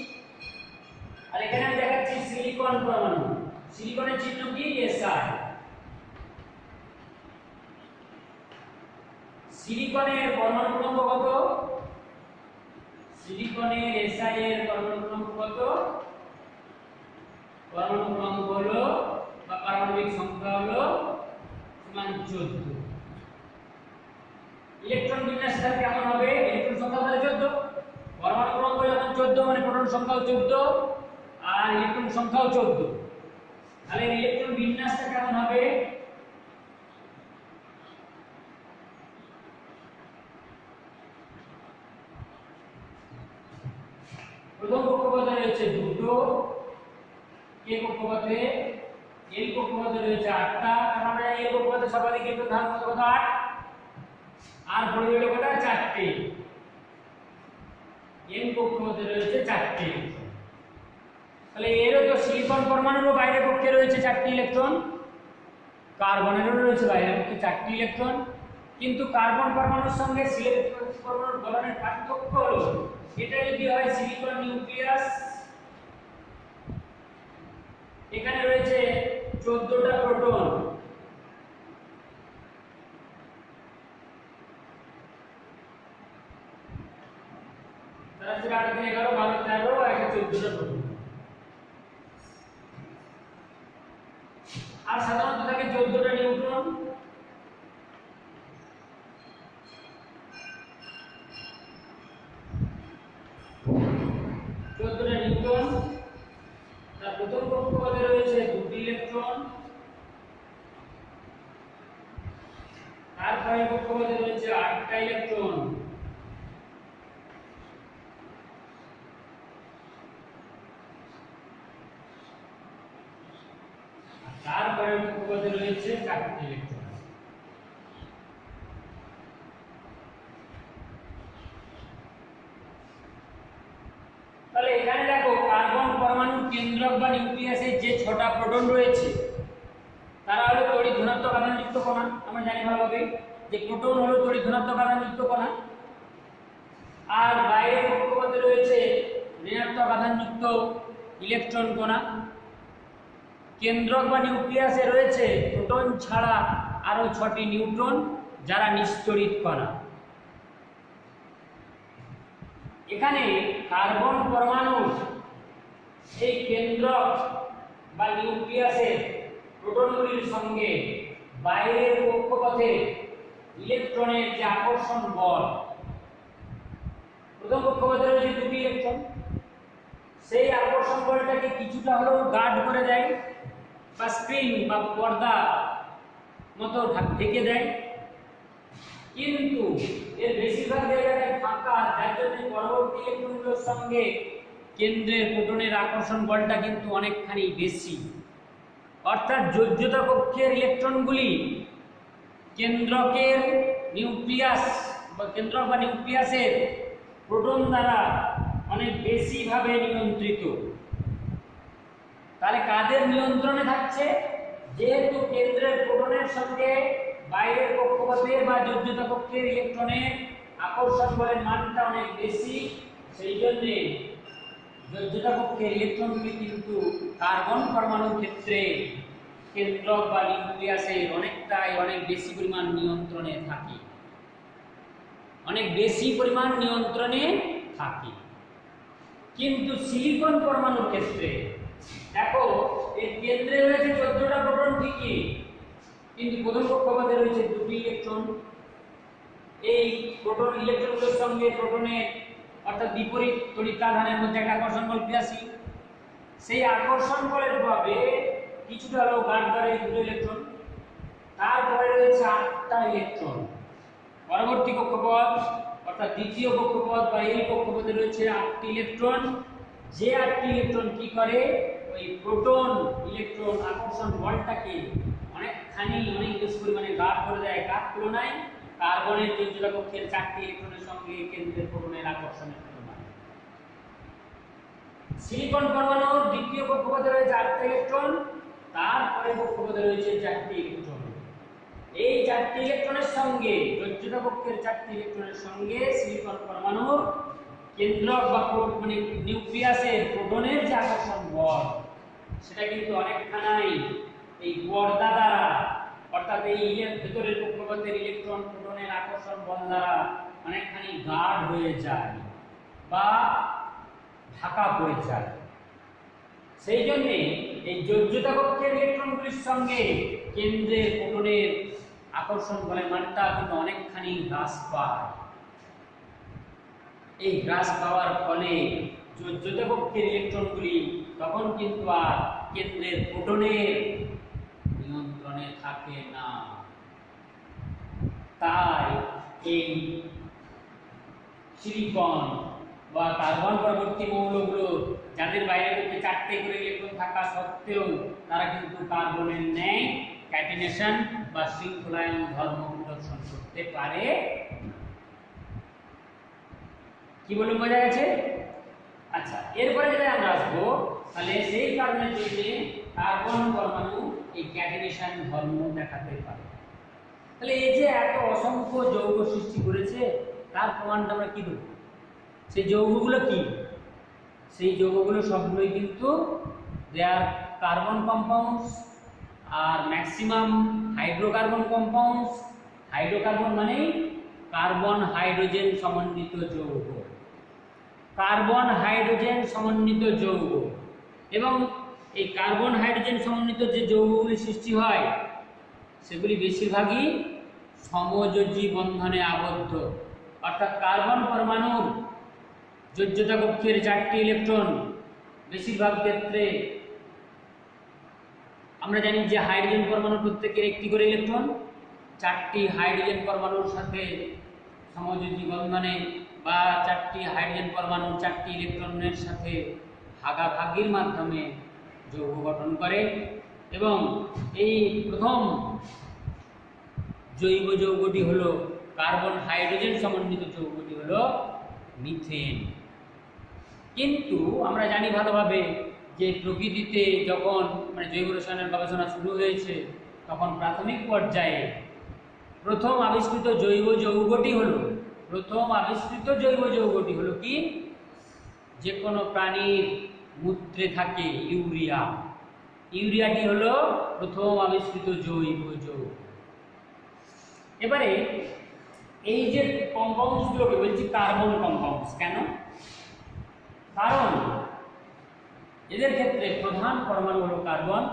[SPEAKER 1] আর এখানে আমি দেখাচ্ছি সিলিকন পরমাণু। সিলিকনের চিহ্ন কি? SI। সিলিকনের পরমাণু ক্রমাঙ্ক কত? সিলিকনের SI এর পরমাণু ক্রমাঙ্ক কত? পরমাণু ক্রমাঙ্ক হলো বা পারমাণবিক সংখ্যা হলো সমান 14। ইলেকট্রন বিন্যাসটা কেমন হবে? ইলেকট্রন সংখ্যা তাহলে 14, পরমাণু ক্রমাঙ্ক যখন 14 মানে প্রোটন সংখ্যাও 14 আর ইলেকট্রন সংখ্যাও 14, তাহলে ইলেকট্রন বিন্যাসটা কেমন হবে? প্রথম কক্ষপথে রয়েছে 2টো, কে কক্ষপথে, এল কক্ষপথে রয়েছে 8টা, কারণ আমরা এল কক্ষপথে সর্বাধিক ইলেকট্রন ধারণ করতে কত 8, আর পড়ে রইল কত 4টে, এন কক্ষপথে রয়েছে 4টে ইলেকট্রন। তাহলে এরও তো সিলিকন পরমাণুরও বাইরের পক্ষে রয়েছে 4টি ইলেকট্রন, কার্বনেরও রয়েছে বাইরের পক্ষে 4টি ইলেকট্রন, কিন্তু কার্বন পরমাণুর সঙ্গে সিলিকন পরমাণুর গঠনের পার্থক্য হলো এটা যদি হয় সিলিকন নিউক্লিয়াস, এখানে রয়েছে 14টা প্রোটন, তার সাথে 8 × 11 12 13 একে 14টা প্রোটন, আর সাধারণত থাকে 14টা নিউট্রন, তার প্রথম কক্ষপথে রয়েছে 2টি ইলেকট্রন, তারপরে কক্ষপথে রয়েছে 8টা ইলেকট্রন, তারপরের কক্ষপথে রয়েছে 4টি ইলেকট্রন। তাহলে এখানে দেখো কার্বন পরমাণুর কেন্দ্রক বা নিউক্লিয়াসে যে 6টা প্রোটন রয়েছে তারা হলো তড়িৎ ধনাত্মক আধানযুক্ত কণা। আমরা জানি ভালোভাবে যে প্রোটন হলো তড়িৎ ধনাত্মক আধানযুক্ত কণা, আর বাইরের কক্ষপথে রয়েছে ঋণাত্মক আধানযুক্ত ইলেকট্রন কণা। কেন্দ্রক বা নিউক্লিয়াসে রয়েছে প্রোটন ছাড়া আরো 6টি নিউট্রন যারা নিস্তড়িত কণা। এখানে কার্বন পরমাণু এই কেন্দ্রক বা নিউক্লিয়াসের প্রোটনগুলির সঙ্গে বাইরের কক্ষপথে ইলেকট্রনের যে আকর্ষণ বল, প্রথম কক্ষপথে রয়েছে 2টি ইলেকট্রন, সেই আকর্ষণ বলটাকে কিছুটা হলেও গার্ড করে দেয় বা স্ক্রিন বা পর্দা মতো ঢেকে দেয়, কিন্তু এর বেশিরভাগ জায়গায় ফাঁকা, যার জন্য পরবর্তী ইলেকট্রনগুলোর সঙ্গে কেন্দ্রের প্রোটনের আকর্ষণ বলটা কিন্তু অনেকখানি বেশি। অর্থাৎ যোজ্যতা কক্ষের ইলেকট্রনগুলি কেন্দ্রকের নিউক্লিয়াস বা কেন্দ্রক বা নিউক্লিয়াসের প্রোটন দ্বারা অনেক বেশিভাবে নিয়ন্ত্রিত। তাহলে কাদের নিয়ন্ত্রণে থাকছে? যেহেতু কেন্দ্রের প্রোটনের সঙ্গে বাইরের কক্ষপথের বা যোজ্যতা কক্ষের ইলেকট্রনের আকর্ষণ বলের মানটা অনেক বেশি, সেই জন্যে যোজ্যতা কক্ষের ইলেকট্রনগুলি কিন্তু কার্বন পরমাণুর ক্ষেত্রে কেন্দ্রক বা নিউক্লিয়াসের অনেক বেশি পরিমাণ নিয়ন্ত্রণে থাকে, অনেক বেশি পরিমাণ নিয়ন্ত্রণে থাকে। কিন্তু সিলিকন পরমাণুর ক্ষেত্রে দেখো এর কেন্দ্রে রয়েছে 14টা প্রোটন ঠিকই, কিন্তু প্রথম কক্ষপথে রয়েছে 2টি ইলেকট্রন। এই প্রোটন ইলেকট্রনগুলোর সঙ্গে প্রোটনের অর্থাৎ বিপরীত তড়িৎ-আধানের মধ্যে একটা আকর্ষণ বল ক্রিয়াশীল। সেই আকর্ষণ বলের প্রভাবে কিছুটা হলেও গার্ড করে এই 2টো ইলেকট্রন। তারপরে রয়েছে 8টা ইলেকট্রন। পরবর্তী কক্ষপথ অর্থাৎ দ্বিতীয় কক্ষপথ বা এই কক্ষপথে রয়েছে 8টি ইলেকট্রন। যে 8টি ইলেকট্রন কি করে? ওই প্রোটন ইলেকট্রন আকর্ষণ বলটাকে অনেক বেশি পরিমাণে গার্ড করে দেয়। কার তুলনায়? কার্বনের যোজ্যতা কক্ষের 4টি ইলেকট্রনের সঙ্গে কেন্দ্রের প্রোটনের আকর্ষণের তুলনায়। সিলিকন পরমাণুর দ্বিতীয় কক্ষপথে রয়েছে 8টা ইলেকট্রন, তারপরে কক্ষপথে রয়েছে 4টি ইলেকট্রন। এই 4টি ইলেকট্রনের সঙ্গে যোজ্যতা কক্ষের 4টি ইলেকট্রনের সঙ্গে সিলিকন পরমাণুর কেন্দ্রক বা মানে নিউক্লিয়াসের প্রোটনের যে আকর্ষণ বল সেটা কিন্তু অনেকখানি এই পর্দা দ্বারা অর্থাৎ এই ভেতরের কক্ষপথের ইলেকট্রন প্রোটনের আকর্ষণ বল দ্বারা অনেকখানি গার্ড হয়ে যায় বা ঢাকা পড়ে যায়। সেই জন্য এই যোজ্যতা কক্ষের ইলেকট্রনগুলির সঙ্গে কেন্দ্রের প্রোটনের আকর্ষণ বলের মানটা কিন্তু অনেকখানি হ্রাস পায়। এই হ্রাস পাওয়ার ফলে যোজ্যতা কক্ষের ইলেকট্রনগুলি তখন কিন্তু আর কেন্দ্রের প্রোটনের নিয়ন্ত্রণে থাকে না। তাই এই সিলিকন বা কার্বন পরবর্তী মৌলগুলো যাদের বাইরে কক্ষে 4টে করে ইলেকট্রন থাকা সত্ত্বেও তারা কিন্তু কার্বনের ন্যায় ক্যাটেনেশন বা শৃঙ্খলায়ন ধর্ম প্রদর্শন করতে পারে। কি বলুন, বোঝা গেছে? আচ্ছা, এরপরে যেটা আমরা আসবো, তাহলে সেই কারণের জন্য কার্বন পরমাণু এই ক্যাটেনেশন ধর্ম দেখাতে পারে। তাহলে এই যে এত অসংখ্য যৌগ সৃষ্টি করেছে তার প্রমাণটা আমরা কি দেব? সেই যৌগগুলো কি? সেই যৌগগুলো সবগুলোই কিন্তু দেয়ার কার্বন কম্পাউন্ডস আর ম্যাক্সিমাম হাইড্রোকার্বন কম্পাউন্ডস। হাইড্রোকার্বন মানে কার্বন হাইড্রোজেন সমন্বিত যৌগ, কার্বন হাইড্রোজেন সমন্বিত যৌগ। এবং এই কার্বন হাইড্রোজেন সমন্বিত যে যৌগগুলি সৃষ্টি হয় সেগুলি বেশিরভাগই সমযোজী বন্ধনে আবদ্ধ। অর্থাৎ কার্বন পরমাণুর যোজ্যতা কক্ষের 4টি ইলেকট্রন বেশিরভাগ ক্ষেত্রে আমরা জানি যে হাইড্রোজেন পরমাণুর প্রত্যেকের একটি করে ইলেকট্রন 4টি হাইড্রোজেন পরমাণুর সাথে সমযোজী বন্ধনে বা 4টি হাইড্রোজেন পরমাণু 4টি ইলেকট্রনের সাথে ভাগাভাগির মাধ্যমে যৌগ গঠন করে। এবং এই প্রথম জৈব যৌগটি হলো কার্বন হাইড্রোজেন সমন্বিত যৌগটি হলো মিথেন। কিন্তু আমরা জানি ভালোভাবে যে প্রকৃতিতে যখন জৈব রসায়নের গবেষণা শুরু হয়েছে তখন প্রাথমিক পর্যায়ে প্রথম আবিষ্কৃত জৈব যৌগটি হলো কি, যে কোনো প্রাণীর মূত্রে থাকে ইউরিয়া। ইউরিয়াটি হলো প্রথম আবিষ্কৃত জৈব যৌগ। এবারে এই যে কম্পাউন্ডসগুলোকে বলছি কার্বন কম্পাউন্ডস, কেন? কারণ এদের ক্ষেত্রে প্রধান পরমাণু হলো কার্বন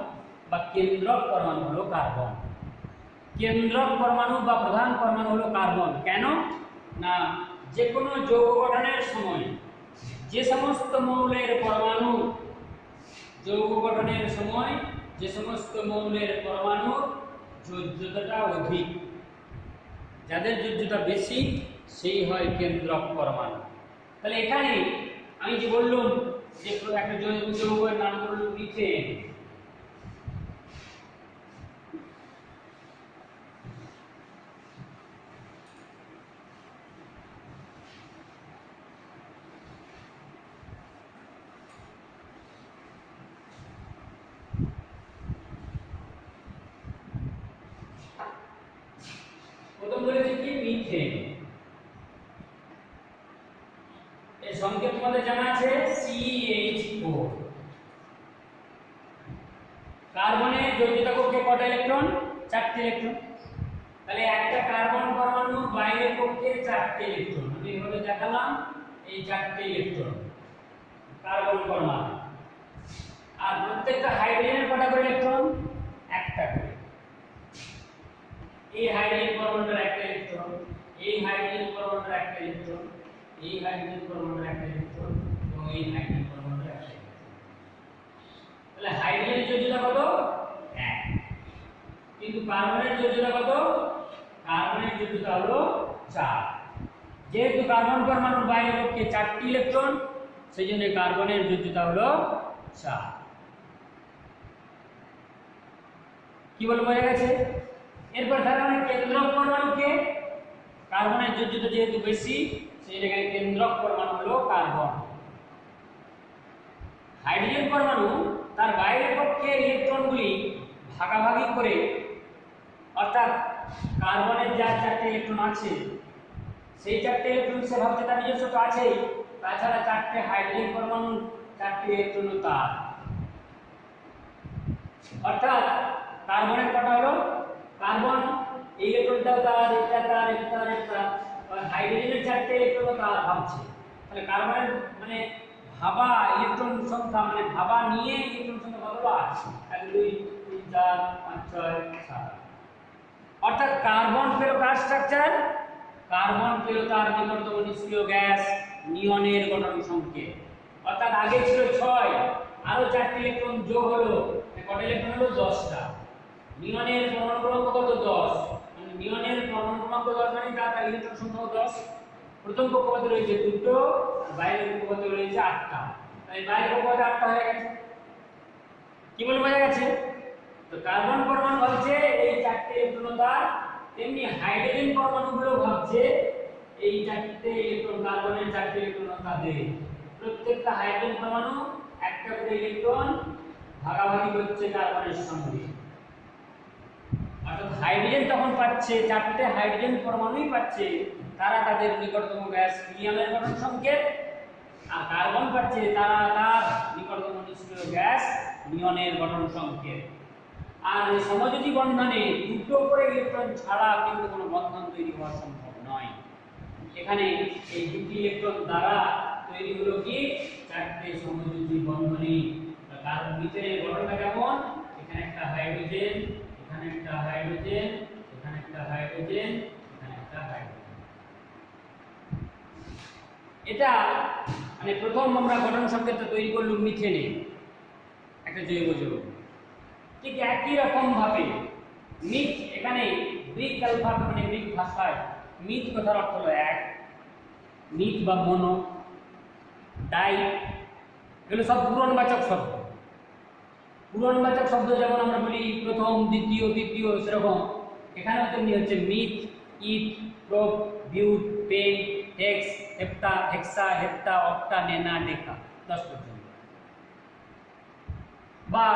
[SPEAKER 1] বা কেন্দ্রক পরমাণু হলো কার্বন। কেন্দ্রক পরমাণু বা প্রধান পরমাণু হলো কার্বন। কেন না, যে কোনো যৌগ গঠনের সময় যে সমস্ত মৌলের পরমাণু যৌগ গঠনের সময় যে সমস্ত মৌলের পরমাণুর যোজ্যতা অধিক, যাদের যোজ্যতা বেশি সেই হয় কেন্দ্রক পরমাণু। তাহলে এখানে আমি যে বললাম যে একটা জৈব যৌগের নাম হলো মিথেন। প্রথম বলেছি কি মিথেন, এর সংকেত তোমাদের জানা আছে CH4। কার্বনের যোজ্যতা কক্ষে কটা ইলেকট্রন? 4টি ইলেকট্রন। তাহলে একটা কার্বন পরমাণু বাইরের কক্ষে 4টি ইলেকট্রন, আমি এইভাবে দেখালাম, এই 4টি ইলেকট্রন কার্বন পরমাণু। আর প্রত্যেকটা হাইড্রোজেনের কটা করে ইলেকট্রন? একটা করে। এই হাইড্রোজেন পরমাণুর একটা ইলেকট্রন, এই হাইড্রোজেন পরমাণুর একটা ইলেকট্রন, এই হাইড্রোজেন পরমাণুর একটা ইলেকট্রন এবং এই হাইড্রোজেন পরমাণুর একটা ইলেকট্রন। তাহলে হাইড্রোজেনের যোজ্যতা কত? 1। কিন্তু কার্বনের যোজ্যতা কত? কার্বনের যোজ্যতা হলো 4। যেহেতু কার্বন পরমাণুর বাইরের কক্ষে 4টি ইলেকট্রন, সেই জন্য কার্বনের যোজ্যতা হলো 4। কি বলবো, বোঝা গেছে? এরপর ধরো কেন্দ্রক পরমাণুকে, কার্বনের যোজ্যতা যেহেতু বেশি সেই জায়গায় কেন্দ্রক পরমাণু হলো কার্বন। হাইড্রোজেন পরমাণু তার বাইরের কক্ষের ইলেকট্রনগুলি ভাগাভাগি করে, অর্থাৎ কার্বনের যার 4টি ইলেকট্রন আছে সেই 4টি ইলেকট্রন সে ভাবছে তার নিজস্ব তো আছেই, তাছাড়া 4টে হাইড্রোজেন পরমাণু 4টি ইলেকট্রন তার, অর্থাৎ কার্বনের কটা হলো? কার্বন এই ইলেকট্রনটাও তার, এটা তার, এটা তার, এটা তার। হাইড্রোজেনের 4টে ইলেকট্রন তার ভাবছে। তাহলে কার্বনের ভাবা ইলেকট্রন সংখ্যা, ভাবা নিয়ে ইলেকট্রন সংখ্যা কতটা আছে? 1 2 3 4 5 6 7। অর্থাৎ কার্বন পেল কার স্ট্রাকচার? কার্বন পেল তার নিকটতম নিষ্ক্রিয় গ্যাস নিয়নের গঠন সংকেত। অর্থাৎ আগে ছিল 6, আরো 4টি ইলেকট্রন যোগ হলো, কত ইলেকট্রন হলো? 10টা। নিয়নের পরমাণু ক্রমাঙ্ক কত? 10। নিয়নের পরমাণু ক্রমাঙ্ক 10 মানে তার ইলেকট্রন সংখ্যা 10। প্রথম কক্ষপথে রয়েছে 2টো, আর বাইরের কক্ষপথে রয়েছে 8টা। তাই বাইরের কক্ষপথে 8টা হয়ে গেছে। কি বলে বোঝা গেছে? তো কার্বন পরমাণু ভাবছে এই 4টে ইলেকট্রন তার, তেমনি হাইড্রোজেন পরমাণুগুলো ভাবছে এই 4টে ইলেকট্রন, কার্বনের 4টে ইলেকট্রন তাদের। প্রত্যেকটা হাইড্রোজেন পরমাণু একটা করে ইলেকট্রন ভাগাভাগি করছে কার্বনের সঙ্গে। অর্থাৎ হাইড্রোজেন তখন পাচ্ছে, 4টে হাইড্রোজেন পরমাণুই পাচ্ছে তারা তাদের নিকটতম গ্যাস হিলিয়ামের গঠন সংকেত, আর কার্বন পাচ্ছে তারা তার নিকটতম নিষ্ক্রিয় গ্যাস নিয়নের গঠন সংকেত। আর সমযোজী বন্ধনে 2টো করে ইলেকট্রন ছাড়া কিন্তু কোনো বন্ধন তৈরি হওয়া সম্ভব নয়। এখানে এই 2টি ইলেকট্রন দ্বারা তৈরি হলো কি 4টে সমযোজী বন্ধনী। কারণ মিথেনের গঠনটা কেমন? এখানে একটা হাইড্রোজেন, এখানে একটা হাইড্রোজেন, এখানে একটা হাইড্রোজেন, এখানে একটা হাইড্রোজেন। এটা প্রথম আমরা গঠন সংকেতটা তৈরি করলাম মিথেনে, একটা জৈব যৌগ। ঠিক একই রকম ভাবে মিথ, এখানে গ্রিক অ্যালফাবেট গ্রিক ভাষায় মিথ কথার অর্থ হলো এক, মিথ বা মনো, ডাই, এগুলো সব পূরণবাচক শব্দ। পূরণবাচক শব্দ যেমন আমরা বলি দ্বিতীয় তৃতীয় সেরকম এখানেও তেমনি হচ্ছে myth, ইথ, prop, বিউট, pen, hex, hepta, হেক্সা, হেপ্টা, অক্টা, নেনা, ডেকা 10 পর্যন্ত। বা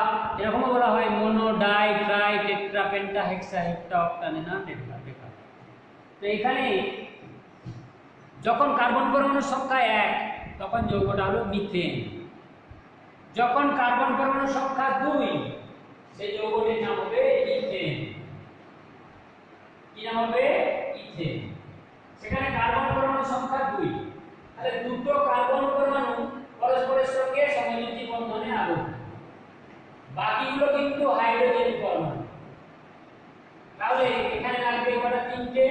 [SPEAKER 1] এরকমও বলা হয় mono, die, try, tetra, penta, হেক্সা, হেপ্টা, অক্টা, নেনা, ডেকা। তো এখানে যখন কার্বন পরমাণুর সংখ্যা 1 তখন যৌগটা হলো মিথেন। যখন কার্বন পরমাণুর সংখ্যা 2 সেই যৌগটির নাম হবে ইথেন। কি নাম হবে? ইথেন। সেখানে কার্বন পরমাণুর সংখ্যা 2, তাহলে দুটো কার্বন পরমাণু পরস্পরের সঙ্গে সমযোজী বন্ধনে আবদ্ধ, বাকিগুলো কিন্তু হাইড্রোজেন পরমাণু। তাহলে এখানে লাগবে কটা? 3টে।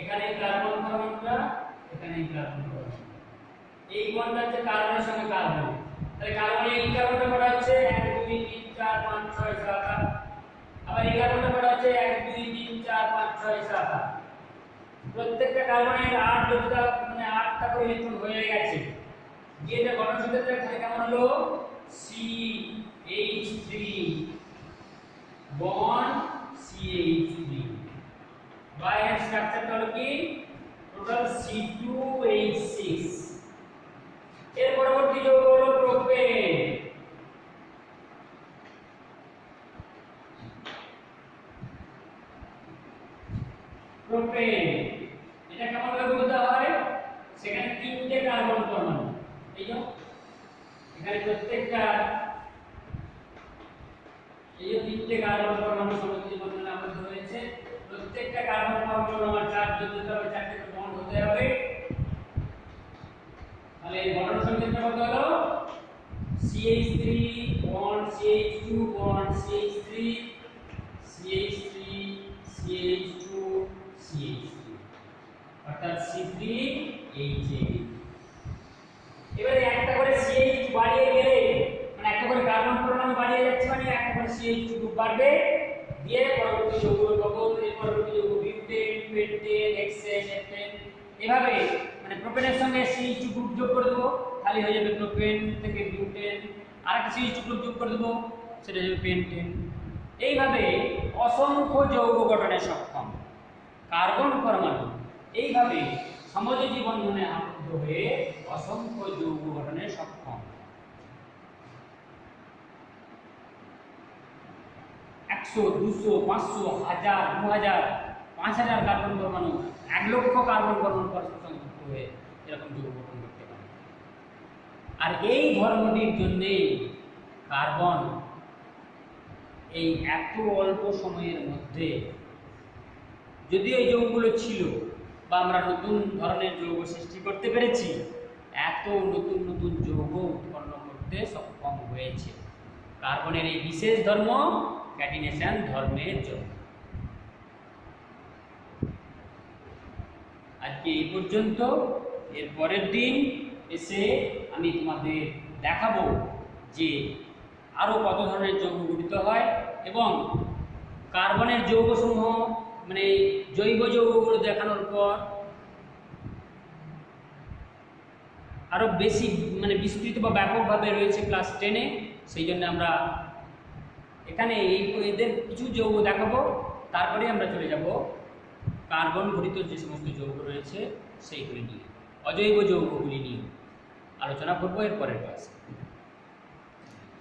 [SPEAKER 1] এখানে কার্বন পরমাণুটা, এখানে কার্বন পরমাণু, এই বন্ডটা হচ্ছে কার্বনের সঙ্গে কার্বন। তাহলে কার্বনের এই কার্বনটা করা হচ্ছে 1 2 3 4 5 6 7 8। আবার এই কার্বনটা করা হচ্ছে 1 2 3 4 5 6 7 8। প্রত্যেকটা কার্বনের 8 যোগটা মানে 8টা করে ইলেকট্রন হয়ে গেছে। যেটা গঠনসূত্রটা থাকে কেমন হলো? CH3 bond CH3। বায়ের স্ট্রাকচারটা হলো কি? Total C2H6। এর পরবর্তী যৌগ হলো প্রোপেন। প্রোপেন এটা কেমন ভাবে বলতে হয়? সেখানে 3টে কার্বন পরমাণু, এই যে এখানে প্রত্যেকটা এই যে 3টে কার্বন পরমাণু সমযোজী বন্ধনে আবদ্ধ হয়েছে। প্রত্যেকটা কার্বন পরমাণু আমার চার্জ যোজিত হবে, 4টে বন্ড হতে হবে। তাহলে এই গঠন সংকেতটা কত হলো? CH3 bond CH2 bond CH3 CH3 CH2 CH3 অর্থাৎ C3H8। এবারে একটা করে CH বাড়িয়ে গেলে মানে একটা করে কার্বন পরমাণু বাড়িয়ে যাচ্ছে মানে একটা করে CH গ্রুপ বাড়বে, দিয়ে পরবর্তী যৌগ পাবো। এই পরবর্তী যৌগ বিউটেন, পেন্টেন, হেক্সেন, হেপ্টেন, এভাবে মানে প্রোপেনের সঙ্গে CH2 গ্রুপ যোগ করে দেবো, খালি হয়ে যাবে প্রোপেন থেকে বিউটেন। আরেকটা CH2 গ্রুপ যোগ করে দেবো, সেটা হয়ে যাবে পেন্টেন। এইভাবে অসংখ্য যৌগ গঠনে সক্ষম কার্বন পরমাণু এইভাবে সমযোজী বন্ধনে আবদ্ধ হয়ে অসংখ্য যৌগ গঠনে সক্ষম। 100 200 500 1000 2000 5000 কার্বন পরমাণু 1 লক্ষ কার্বন পরমাণু পরস্পর সংযুক্ত হয়ে এরকম যৌগ গঠন করতে পারে। আর এই ধর্মটির জন্য কার্বন এই এত অল্প সময়ের মধ্যে, যদিও এই যৌগগুলো ছিল বা আমরা নতুন ধরনের যৌগ সৃষ্টি করতে পেরেছি, এত নতুন নতুন যৌগ উৎপন্ন করতে সক্ষম হয়েছে কার্বনের এই বিশেষ ধর্ম ক্যাটিনেশন ধর্মের জন্য। আজকে এই পর্যন্ত। এর পরের দিন এসে আমি তোমাদের দেখাবো যে আরও কত ধরনের যৌগ গঠিত হয় এবং কার্বনের যৌগসমূহ মানে জৈব যৌগগুলো দেখানোর পর আরও বেশি মানে বিস্তৃত বা ব্যাপকভাবে রয়েছে ক্লাস 10-এ। সেই জন্য আমরা এখানে এদের কিছু যৌগ দেখাবো, তারপরে আমরা চলে যাব কার্বন গঠিত যে সমস্ত যৌগ রয়েছে সেইগুলি নিয়ে, অজৈব যৌগগুলি নিয়ে আলোচনা করবো এর পরের ক্লাসে।